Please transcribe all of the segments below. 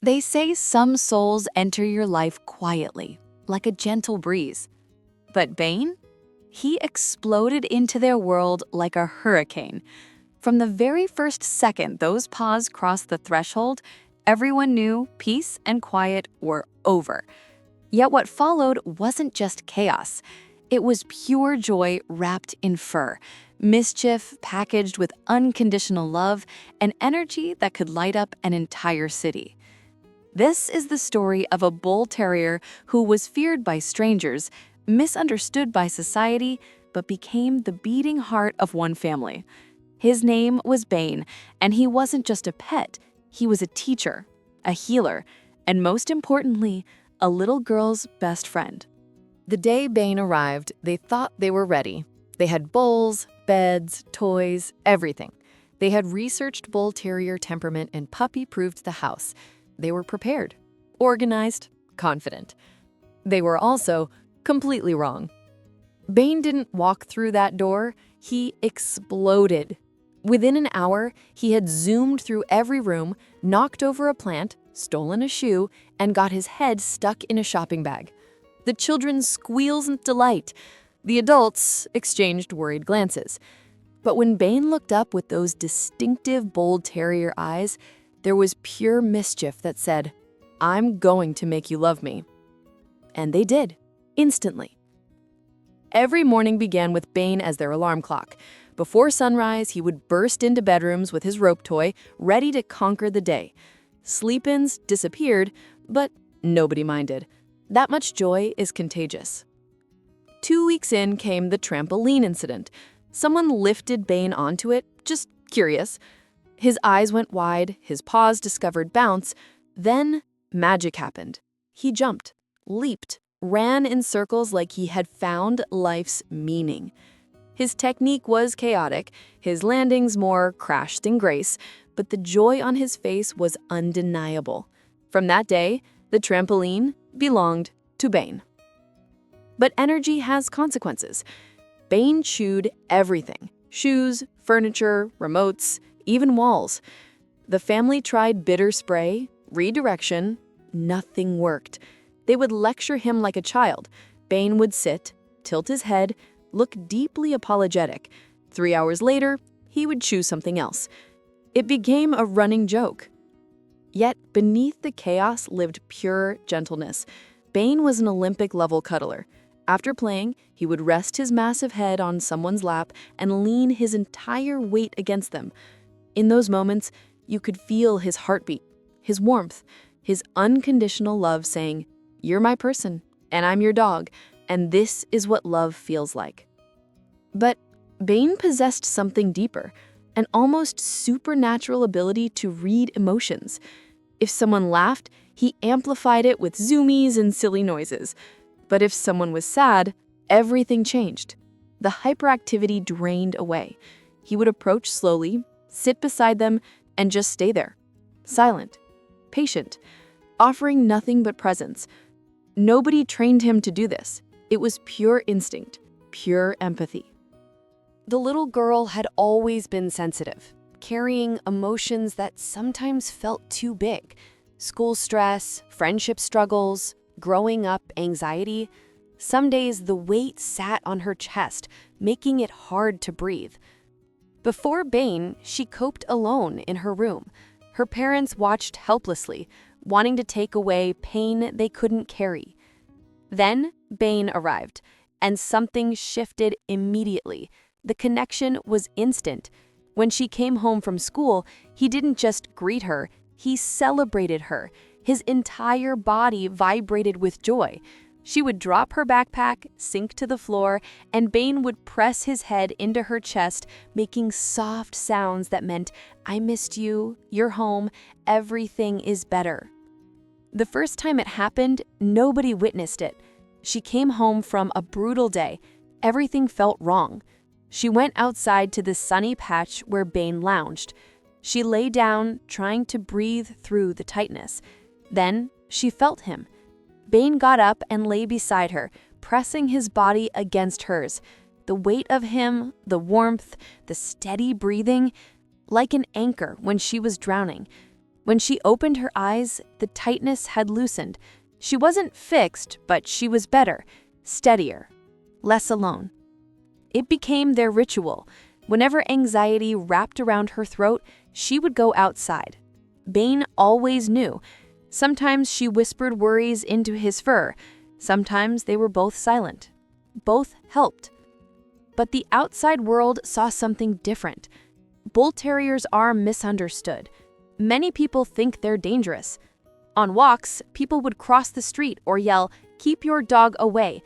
They say some souls enter your life quietly, like a gentle breeze. But Bane? He exploded into their world like a hurricane. From the very first second those paws crossed the threshold, everyone knew peace and quiet were over. Yet what followed wasn't just chaos. It was pure joy wrapped in fur, mischief packaged with unconditional love, and energy that could light up an entire city. This is the story of a bull terrier who was feared by strangers, misunderstood by society, but became the beating heart of one family. His name was Bane, and he wasn't just a pet, he was a teacher, a healer, and most importantly, a little girl's best friend. The day Bane arrived, they thought they were ready. They had bowls, beds, toys, everything. They had researched Bull Terrier temperament and puppy-proofed the house. They were prepared, organized, confident. They were also completely wrong. Bane didn't walk through that door, he exploded. Within an hour, he had zoomed through every room, knocked over a plant, stolen a shoe, and got his head stuck in a shopping bag. The children squealed in delight. The adults exchanged worried glances. But when Bane looked up with those distinctive Bull Terrier eyes, there was pure mischief that said, "I'm going to make you love me." And they did, instantly. Every morning began with Bane as their alarm clock. Before sunrise, he would burst into bedrooms with his rope toy, ready to conquer the day. Sleep-ins disappeared, but nobody minded. That much joy is contagious. 2 weeks in came the trampoline incident. Someone lifted Bane onto it, just curious. His eyes went wide, his paws discovered bounce. Then magic happened. He jumped, leaped, ran in circles like he had found life's meaning. His technique was chaotic, his landings more crash than grace, but the joy on his face was undeniable. From that day, the trampoline belonged to Bane. But energy has consequences. Bane chewed everything: shoes, furniture, remotes, even walls. The family tried bitter spray, redirection. Nothing worked. They would lecture him like a child. Bane would sit, tilt his head, look deeply apologetic. 3 hours later, he would choose something else. It became a running joke. Yet beneath the chaos lived pure gentleness. Bane was an Olympic-level cuddler. After playing, he would rest his massive head on someone's lap and lean his entire weight against them. In those moments, you could feel his heartbeat, his warmth, his unconditional love saying, "You're my person, and I'm your dog, and this is what love feels like." But Bane possessed something deeper, an almost supernatural ability to read emotions. If someone laughed, he amplified it with zoomies and silly noises. But if someone was sad, everything changed. The hyperactivity drained away. He would approach slowly, sit beside them, and just stay there, silent, patient, offering nothing but presence. Nobody trained him to do this. It was pure instinct, pure empathy. The little girl had always been sensitive, carrying emotions that sometimes felt too big. School stress, friendship struggles, growing up anxiety. Some days the weight sat on her chest, making it hard to breathe. Before Bane, she coped alone in her room. Her parents watched helplessly, wanting to take away pain they couldn't carry. Then Bane arrived, and something shifted immediately. The connection was instant. When she came home from school, he didn't just greet her, he celebrated her. His entire body vibrated with joy. She would drop her backpack, sink to the floor, and Bane would press his head into her chest, making soft sounds that meant, "I missed you, you're home, everything is better." The first time it happened, nobody witnessed it. She came home from a brutal day. Everything felt wrong. She went outside to the sunny patch where Bane lounged. She lay down, trying to breathe through the tightness. Then she felt him. Bane got up and lay beside her, pressing his body against hers. The weight of him, the warmth, the steady breathing, like an anchor when she was drowning. When she opened her eyes, the tightness had loosened. She wasn't fixed, but she was better, steadier, less alone. It became their ritual. Whenever anxiety wrapped around her throat, she would go outside. Bane always knew. Sometimes she whispered worries into his fur. Sometimes they were both silent. Both helped. But the outside world saw something different. Bull Terriers are misunderstood. Many people think they're dangerous. On walks, people would cross the street or yell, "Keep your dog away."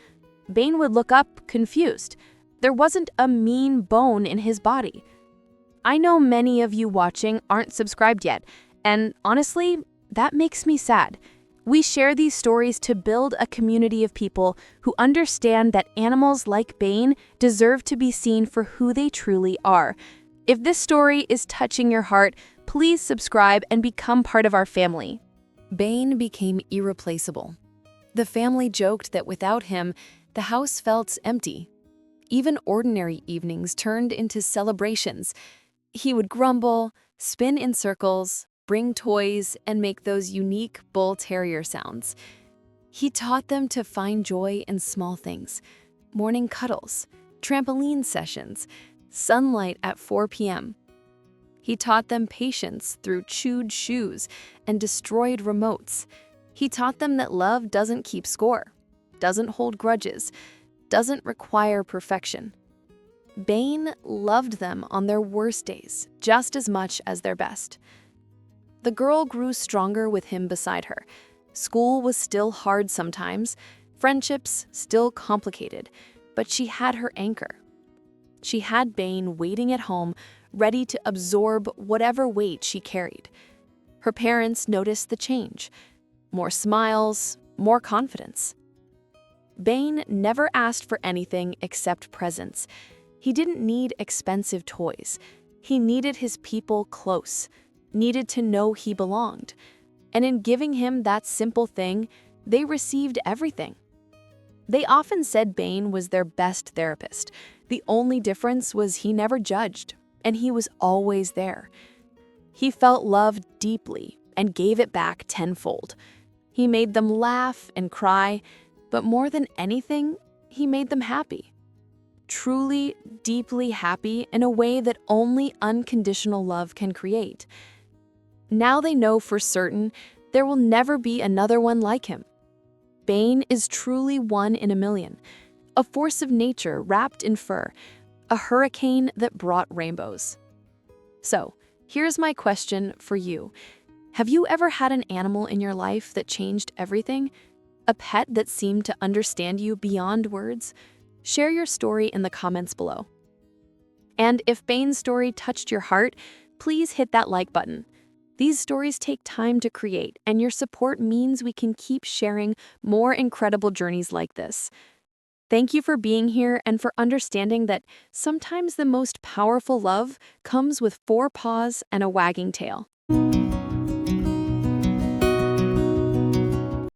Bane would look up, confused. There wasn't a mean bone in his body. I know many of you watching aren't subscribed yet, and honestly, that makes me sad. We share these stories to build a community of people who understand that animals like Bane deserve to be seen for who they truly are. If this story is touching your heart, please subscribe and become part of our family. Bane became irreplaceable. The family joked that without him, the house felt empty. Even ordinary evenings turned into celebrations. He would grumble, spin in circles, bring toys, and make those unique Bull Terrier sounds. He taught them to find joy in small things: morning cuddles, trampoline sessions, sunlight at 4 p.m. He taught them patience through chewed shoes and destroyed remotes. He taught them that love doesn't keep score, doesn't hold grudges, doesn't require perfection. Bane loved them on their worst days just as much as their best. The girl grew stronger with him beside her. School was still hard sometimes, friendships still complicated, but she had her anchor. She had Bane waiting at home, ready to absorb whatever weight she carried. Her parents noticed the change. More smiles, more confidence. Bane never asked for anything except presents. He didn't need expensive toys. He needed his people close, needed to know he belonged. And in giving him that simple thing, they received everything. They often said Bane was their best therapist. The only difference was he never judged, and he was always there. He felt love deeply and gave it back tenfold. He made them laugh and cry, but more than anything, he made them happy. Truly, deeply happy in a way that only unconditional love can create. Now they know for certain there will never be another one like him. Bane is truly one in a million, a force of nature wrapped in fur, a hurricane that brought rainbows. So, here's my question for you. Have you ever had an animal in your life that changed everything? A pet that seemed to understand you beyond words? Share your story in the comments below. And if Bane's story touched your heart, please hit that like button. These stories take time to create, and your support means we can keep sharing more incredible journeys like this. Thank you for being here and for understanding that sometimes the most powerful love comes with 4 paws and a wagging tail.